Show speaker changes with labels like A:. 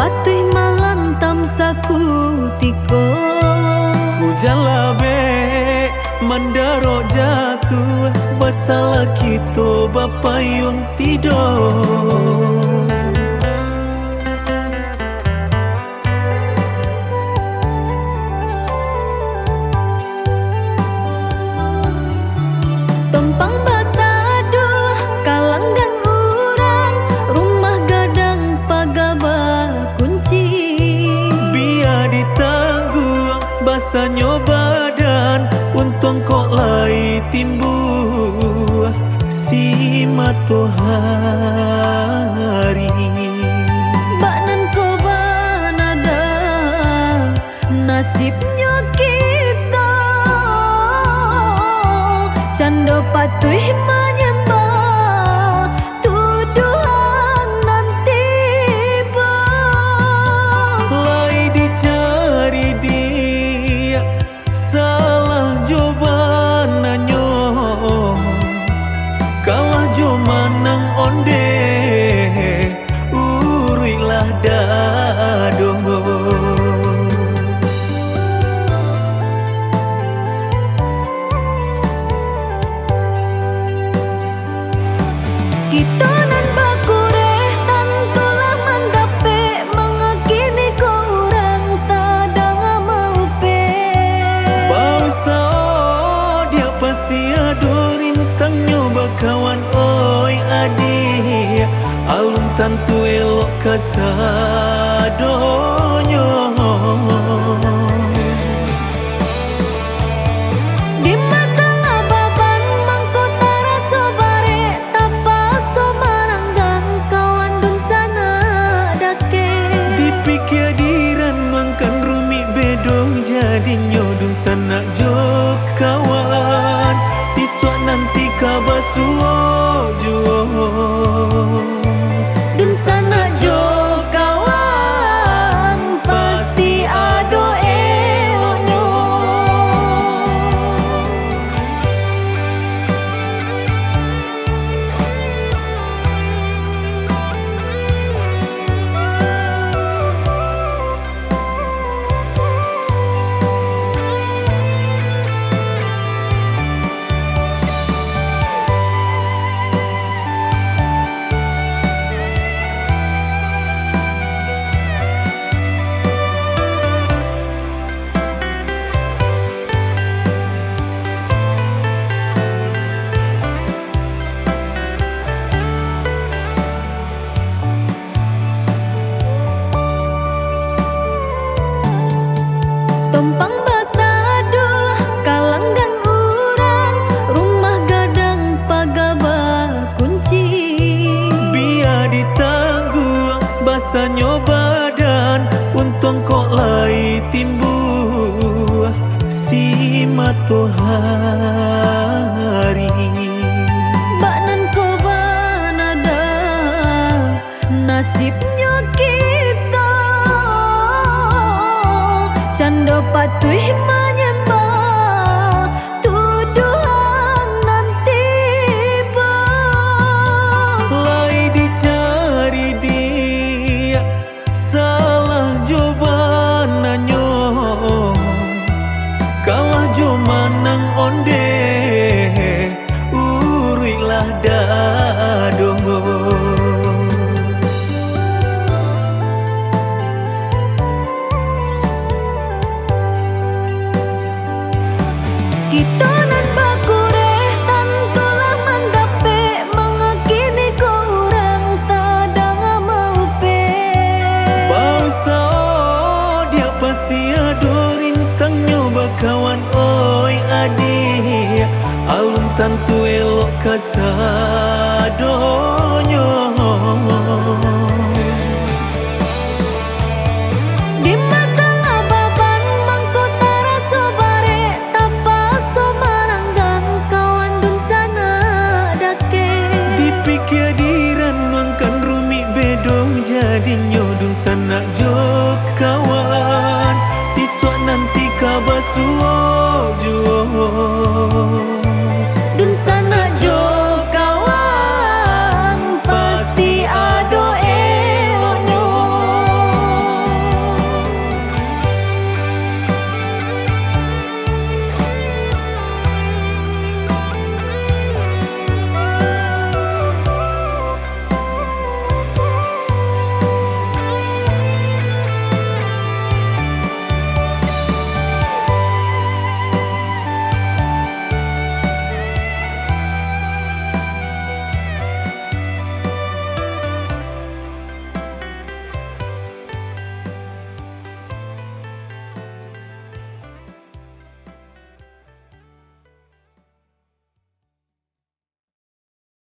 A: patuh malantam sakutiko.
B: Ujalabe mandaro jatuh basalah kita bapayung tidur.
A: Tompang bataduh kalanggan urang, rumah gadang pagaba kunci.
B: Biar ditangguh basahnya badan, untung kok lai timbuh si matahari.
A: Baknan ko banada nasibnya kita, cando patuh menyembah tuduhan nanti ba.
B: Lai dicari dia salah jawabannya, kalah jo manang onde urilah dado.
A: Kita nan bakureh tantulah mandape, mengakini ko urang tadang mau pe.
B: Pausa dia pasti ado rintangnya bakawan oi adik, alun tantu elok kasadonyo.
A: Di masalah baban mangko taraso bare, tapaso maranggang kawan dun sana dake.
B: Dipikir diran mangkan rumi bedo jadinya dun sana jok kawan, disua nanti kabasuojo.
A: Dun sana jo kawan pasti ado eloknya. Tompang bataduh kalanggan urang, rumah gadang pagaba kunci.
B: Biar ditangguh basahnya badan, untung kok lai timbuh si matahari.
A: Baknan ko banada nasibnya kita, cando patuh menyembah tuduhan nanti ba.
B: Lai dicari dia salah jawabannya, kalah jo manang onde urilah dado.
A: Kita nan bakureh tantulah mandape, mengakini ko urang tadang mau pe.
B: Pausa dia pasti ado rintangnya bakawan oi adik, alun tantu elok kasadonyo.
A: Di masalah baban mangko taraso bare, tapaso maranggang kawan dun sana dake.
B: Dipikir diran mangkan rumi bedo jadinya dun sana jok kawan, disua nanti kabasuojo.